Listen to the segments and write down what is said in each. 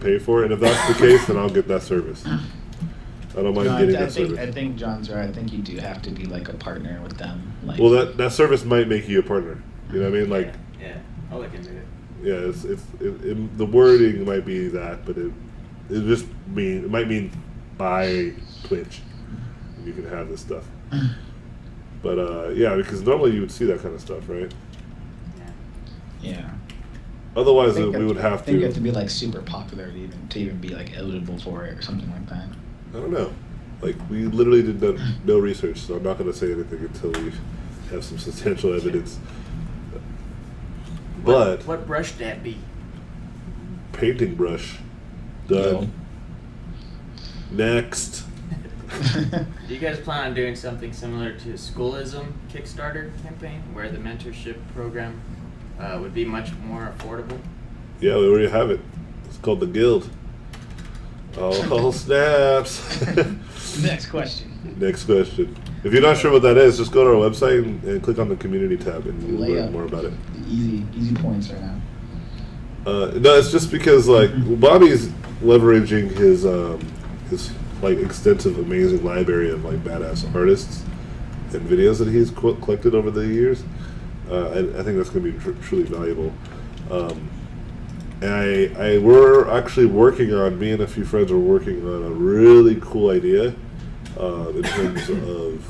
pay for it. And if that's the case, then I'll get that service. I don't mind getting that service. I think John's right. I think you do have to be like a partner with them. Like, well, that service might make you a partner. You know what I mean? Like, yeah, I'll look into it. Yeah, the wording might be that, but it might mean buy Twitch. And you can have this stuff. But yeah, because normally you would see that kind of stuff, right? Yeah. Otherwise, we would have to. I think you have to be like super popular to even be like eligible for it or something like that. I don't know. Like, we literally did no research, so I'm not going to say anything until we have some substantial evidence. But what brush that be? Painting brush. Done. Next. Do you guys plan on doing something similar to Schoolism Kickstarter campaign, where the mentorship program would be much more affordable? Yeah, we already have it. It's called the Guild. Oh, snaps. Next question. Next question. If you're not sure what that is, just go to our website and click on the community tab, and you'll learn more about it. Easy points right now. No, it's just because like Bobby's leveraging his like extensive, amazing library of like badass artists and videos that he's collected over the years. I think that's going to be truly valuable. And we're actually working on, me and a few friends are working on a really cool idea in terms of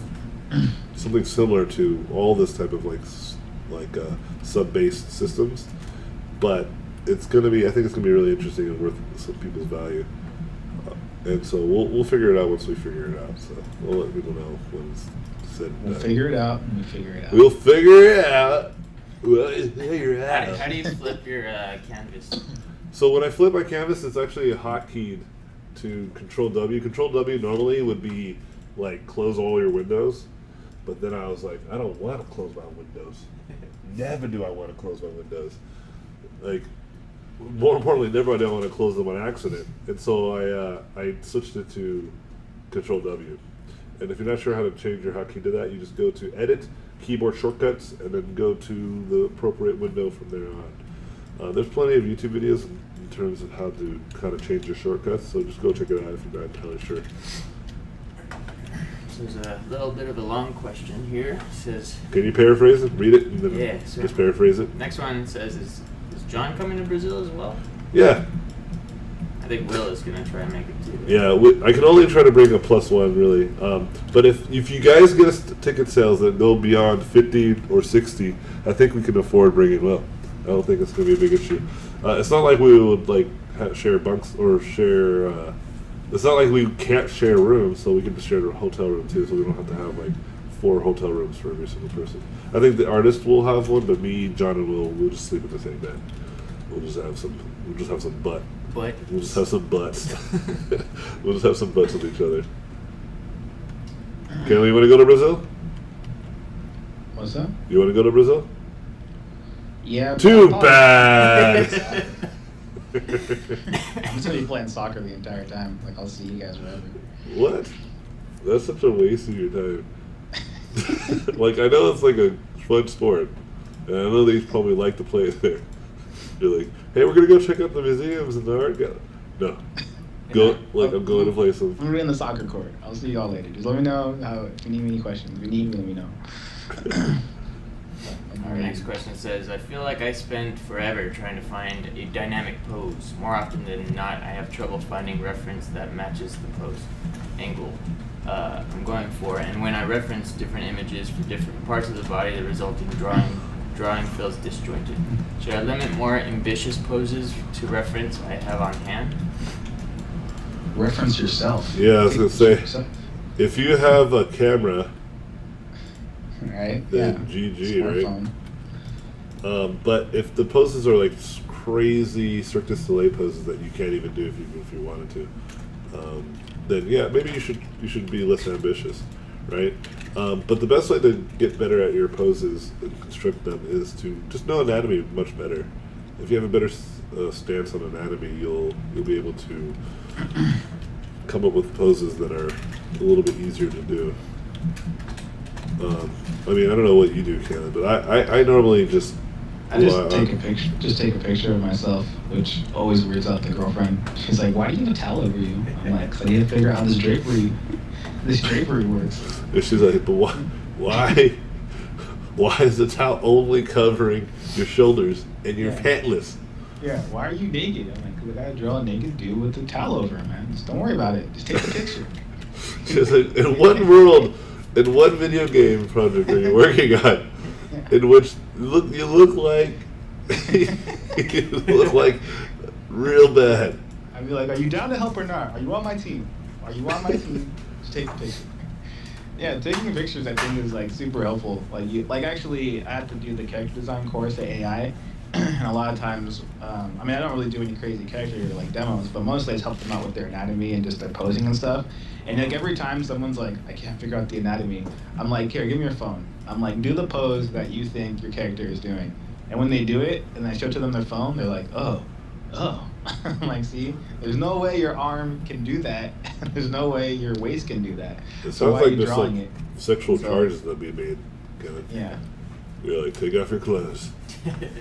something similar to all this type of like sub-based systems, but it's going to be, I think it's going to be really interesting and worth some people's value. And so we'll figure it out once we figure it out. So we'll let people know when it's said. We'll figure it out when we figure it out. We'll figure it out. We'll figure it out. How do you flip your canvas? So when I flip my canvas, it's actually a hotkey to Control W. Control W normally would be like close all your windows, but then I was like, I don't want to close my windows. Never do I want to close my windows. Like, more importantly, never do I want to close them on accident. And so I switched it to Control W. And if you're not sure how to change your hotkey to that, you just go to Edit, Keyboard Shortcuts, and then go to the appropriate window from there on. There's plenty of YouTube videos in terms of how to kind of change your shortcuts, so just go check it out if you're not entirely sure. So there's a little bit of a long question here. It says, can you paraphrase it? Read it and then just paraphrase it. Next one says, is John coming to Brazil as well? Yeah. I think Will is going to try and make it too. Yeah, I can only try to bring a +1, really. But if you guys get us ticket sales that go beyond 50 or 60, I think we can afford bringing Will. I don't think it's going to be a big issue. It's not like we would like share bunks or share. It's not like we can't share rooms, so we can just share a hotel room too. So we don't have to have like 4 hotel rooms for every single person. I think the artist will have one, but me, John, and we'll just sleep in the same bed. We'll just have some butt. We'll just have some butts. We'll just have some butts with each other. Kelly, you want to go to Brazil? What's that? You want to go to Brazil? Yeah. Too bad. I'm just gonna be playing soccer the entire time. Like, I'll see you guys wherever. What? That's such a waste of your time. Like, I know it's like a fun sport, and I know they probably like to play there. You're like, hey, we're gonna go check out the museums and the art gallery. No. Go, like, I'm going to play some. I'm gonna be in the soccer court. I'll see y'all later. Just let me know if you need any questions. If you need me, let me know. Our next question says, I feel like I spend forever trying to find a dynamic pose. More often than not, I have trouble finding reference that matches the pose angle I'm going for. And when I reference different images for different parts of the body, the resulting drawing feels disjointed. Should I limit more ambitious poses to reference I have on hand? Reference yourself. Yeah, I was going to say, if you have a camera, right? then GG, right? But if the poses are like crazy Cirque du Soleil poses that you can't even do if you wanted to, then yeah, maybe you should be less ambitious, right? But the best way to get better at your poses and construct them is to just know anatomy much better. If you have a better stance on anatomy, you'll be able to come up with poses that are a little bit easier to do. I mean, I don't know what you do, Caleb, but I normally just I just take a picture. Just take a picture of myself, which always weirds out the girlfriend. She's like, "Why do you have a towel over you?" I'm like, "'Cause I need to figure out how this drapery works." And she's like, but why is the towel only covering your shoulders and you're pantless? Yeah, why are you naked? I'm like, 'cause I gotta draw a naked dude with a towel over him, man. Just don't worry about it. Just take the picture. She's like, in one world, in one video game project that you're working on, in which you look like you look like real bad. I'd be like, "Are you down to help or not? Are you on my team? Are you on my team? Just take the picture." Yeah, taking pictures I think is like super helpful. Actually, I had to do the character design course at AI, and a lot of times, I don't really do any crazy character like demos, but mostly I just help them out with their anatomy and just their posing and stuff. And like every time someone's like, "I can't figure out the anatomy," I'm like, "Here, give me your phone." I'm like, "Do the pose that you think your character is doing." And when they do it, and I show to them their phone, they're like, "Oh." I'm like, "See, there's no way your arm can do that. There's no way your waist can do that." It So sounds why are like you there's drawing like it? sexual So- charges that be made. Kevin. Yeah. You're like, take off your clothes.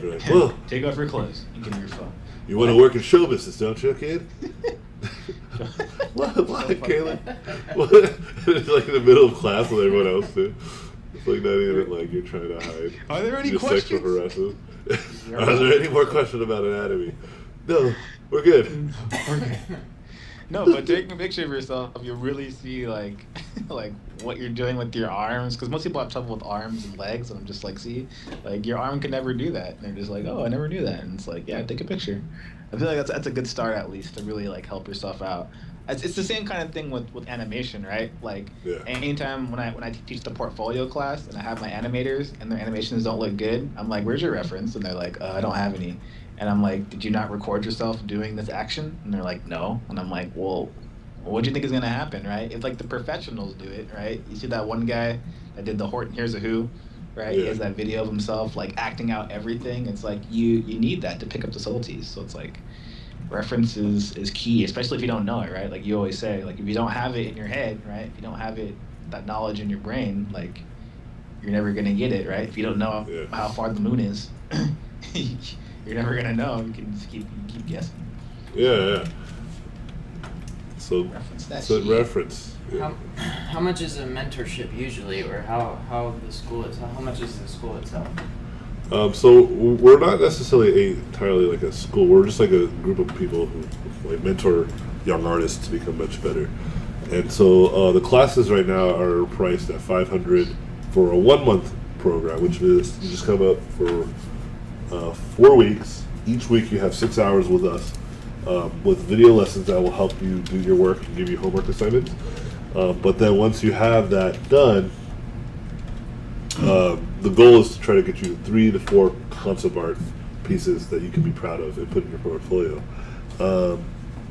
You're like, well, Take off your clothes and give me your phone. you want to work in show business, don't you, kid? What, funny. Caleb? What? It's like in the middle of class with everyone else too. It's like not even like you're trying to hide. Are there any your questions? sexual harassment. Are there any more questions about anatomy? No, we're good. Okay. No, but taking a picture of yourself, you'll really see like what you're doing with your arms. Because most people have trouble with arms and legs, and I'm just like, see, like your arm can never do that. And they're just like, "Oh, I never knew that." And it's like, yeah, take a picture. I feel like that's a good start at least to really like help yourself out. It's the same kind of thing with animation, right? Like anytime when I teach the portfolio class and I have my animators and their animations don't look good, I'm like, "Where's your reference?" And they're like, "I don't have any." And I'm like, "Did you not record yourself doing this action?" And they're like, "No." And I'm like, "Well, what do you think is gonna happen, right? If like the professionals do it, right? You see that one guy that did the Horton Hears a Who, right? He has that video of himself like acting out everything. It's like you need that to pick up the subtleties. So it's like reference is key, especially if you don't know it, right? Like you always say, like if you don't have it in your head, right? If you don't have it, that knowledge in your brain, like you're never gonna get it, right? If you don't know how far the moon is, you're never gonna know. You can just keep guessing. Yeah. So Reference that so shit. reference. Yeah. How much is a mentorship usually, or how much is the school itself? So we're not necessarily entirely like a school. We're just like a group of people who like mentor young artists to become much better. And so the classes right now are priced at $500 for a 1-month program, which is you just come up for 4 weeks. Each week you have 6 hours with us, with video lessons that will help you do your work and give you homework assignments. But then once you have that done, the goal is to try to get you 3 to 4 concept art pieces that you can be proud of and put in your portfolio.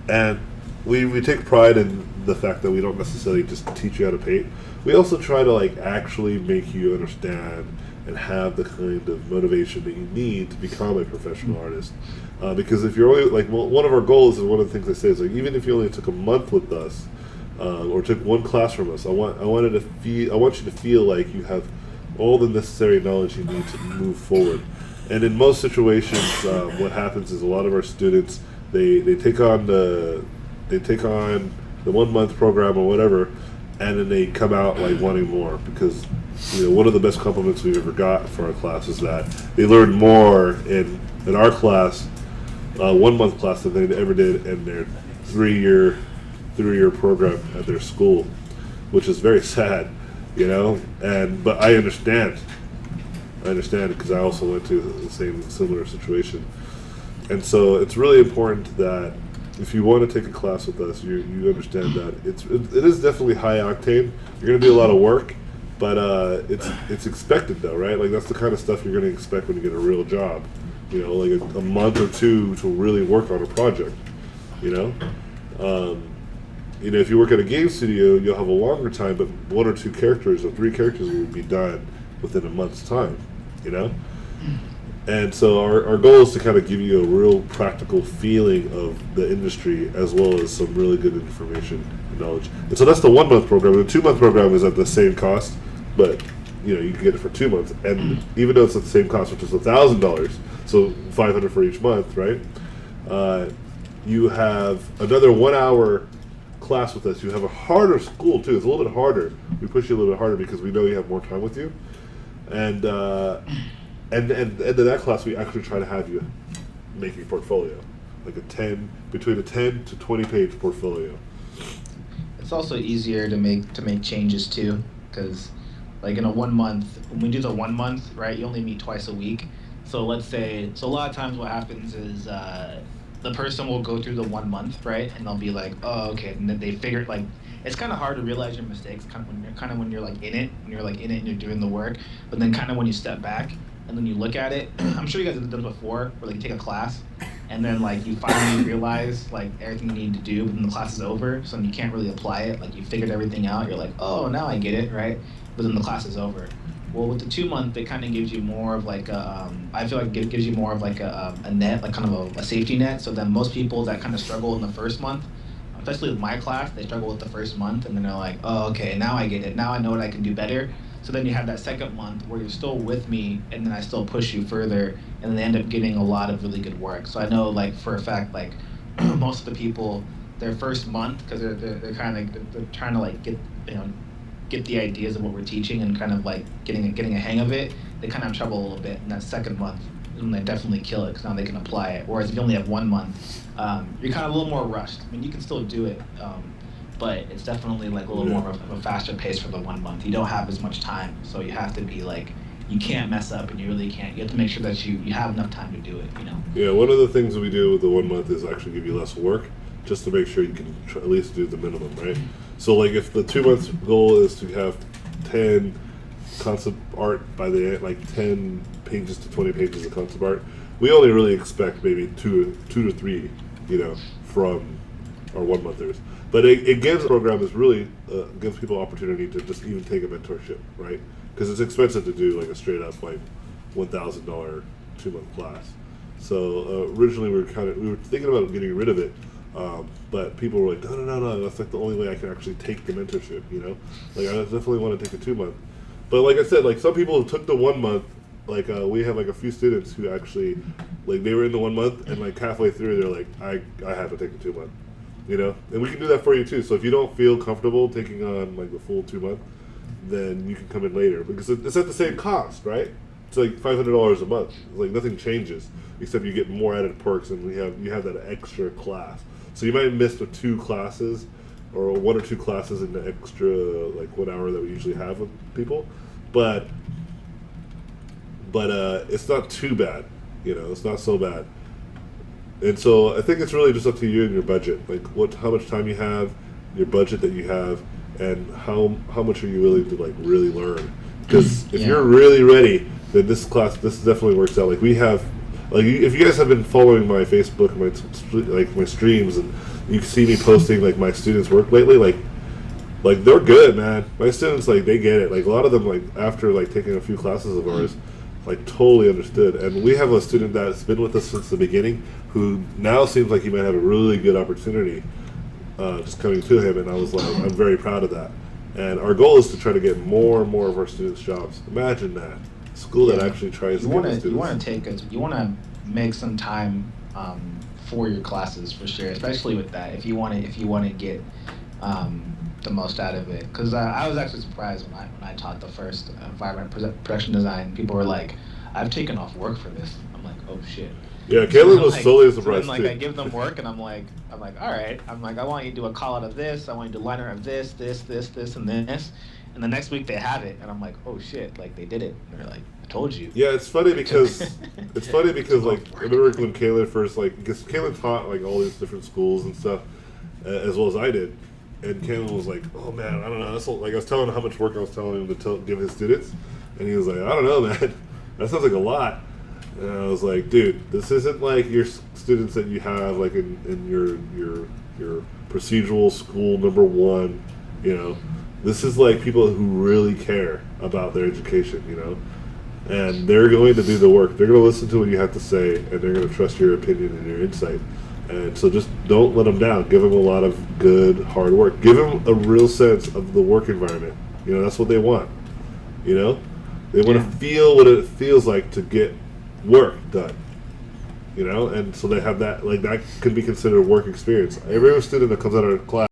And we take pride in the fact that we don't necessarily just teach you how to paint. We also try to like actually make you understand and have the kind of motivation that you need to become a professional artist. Because if you're only like one of our goals, and one of the things I say is like even if you only took a month with us or took one class from us, I want you to feel like you have all the necessary knowledge you need to move forward. And in most situations, what happens is a lot of our students they take on the 1-month program or whatever, and then they come out like wanting more because one of the best compliments we've ever got for our class is that they learned more in our class, 1-month class, than they ever did in their 3-year program at their school, which is very sad. But I understand because I also went to the same similar situation. And so it's really important that if you want to take a class with us, you understand that it is definitely high octane. You're going to do a lot of work, but it's expected though, right? Like that's the kind of stuff you're going to expect when you get a real job. Like a month or two to really work on a project. If you work at a game studio, you'll have a longer time, but 1 or 2 characters or 3 characters will be done within a month's time, And so our goal is to kind of give you a real practical feeling of the industry as well as some really good information and knowledge. And so that's the 1-month program. The 2-month program is at the same cost, but you can get it for 2 months. And even though it's at the same cost, which is $1,000, so 500 for each month, right? You have another 1 hour class with us. You have a harder school too. It's a little bit harder. We push you a little bit harder because we know you have more time with you, and in that class we actually try to have you make a portfolio, like between a 10 to 20 page portfolio. It's also easier to make changes too, because like in a 1 month, when we do the 1 month, right, you only meet twice a week. So let's say, so a lot of times what happens is the person will go through the 1 month, right, and they'll be like, oh, okay, and then they figure, like, it's kind of hard to realize your mistakes when you're like in it, and you're doing the work, but then kind of when you step back and then you look at it, I'm sure you guys have done it before, where like you take a class and then like you finally realize like everything you need to do, but then the class is over, so then you can't really apply it. Like you figured everything out, you're like, oh, now I get it, right? But then the class is over. Well, with the 2 month, it kind of gives you more of like I feel like it gives you more of like a net, like kind of a safety net. So then most people that kind of struggle in the first month, especially with my class, they struggle with the first month, and then they're like, oh, okay, now I get it. Now I know what I can do better. So then you have that second month where you're still with me, and then I still push you further, and then they end up getting a lot of really good work. So I know, like, for a fact, like, most of the people, their first month, because they're kind of they're trying to like get the ideas of what we're teaching and kind of like getting a hang of it, they kind of have trouble a little bit in that second month, and they definitely kill it because now they can apply it. Whereas if you only have 1 month, you're kind of a little more rushed. I mean, you can still do it, but it's definitely like a little more of a faster pace for the 1 month. You don't have as much time, so you have to be like, you can't mess up, and you really can't. You have to make sure that you have enough time to do it, you know? Yeah, one of the things we do with the 1 month is actually give you less work, just to make sure you can at least do the minimum, right? So like if the 2 months goal is to have 10 concept art by the end, like 10 pages to 20 pages of concept art, we only really expect maybe two to three, from our 1 monthers. But it gives the program is really gives people opportunity to just even take a mentorship, right? Because it's expensive to do like a straight up like $1,000 2 month class. So originally we were thinking about getting rid of it, but people were like, no, that's like the only way I can actually take the mentorship, Like I definitely want to take a 2 month. But like I said, like some people took the 1 month. Like we have like a few students who actually, like they were in the 1 month and like halfway through they're like, I have to take a 2 month. And we can do that for you too. So if you don't feel comfortable taking on like the full 2 month, then you can come in later because it's at the same cost, right? It's like $500 a month. It's like nothing changes except you get more added perks, and you have that extra class. So you might miss the 2 classes or 1 or 2 classes in the extra like 1 hour that we usually have with people, but it's not too bad. It's not so bad. And so I think it's really just up to you and your budget, like how much time you have, your budget that you have, and how much are you willing to like really learn. Because if you're really ready, then this definitely works out. Like we have, like if you guys have been following my Facebook, my streams, and you see me posting like my students' work lately, like they're good, man. My students, like they get it. Like a lot of them, like after like taking a few classes of ours, like totally understood. And we have a student that's been with us since the beginning who now seems like he might have a really good opportunity just coming to him, and I was like, I'm very proud of that. And our goal is to try to get more and more of our students jobs. Imagine that. A school that actually tries to get the students. You want to make some time for your classes for sure, especially with that. If you want to get the most out of it, because I was actually surprised when I taught the first environment production design. People were like, "I've taken off work for this." I'm like, "Oh shit." Yeah, Caitlin was totally surprised so too. I give them work, and I'm like, all right. I'm like, I want you to do a call out of this. I want you to do a liner of this, and this. And the next week they have it, and I'm like, oh shit, like they did it. And they're like, I told you. Yeah, it's funny because like I remember when Caitlin first because Caitlin taught like all these different schools and stuff, as well as I did. And Caitlin was like, oh man, I don't know. Like I was telling him how much work I was telling him to give his students, and he was like, I don't know, man. That sounds like a lot. And I was like, dude, this isn't like your students that you have like in your procedural school number 1, This is like people who really care about their education, And they're going to do the work. They're going to listen to what you have to say, and they're going to trust your opinion and your insight. And so just don't let them down. Give them a lot of good, hard work. Give them a real sense of the work environment. That's what they want. They want to feel what it feels like to get work done. You know, and so they have that, like, that could be considered a work experience. Every student that comes out of class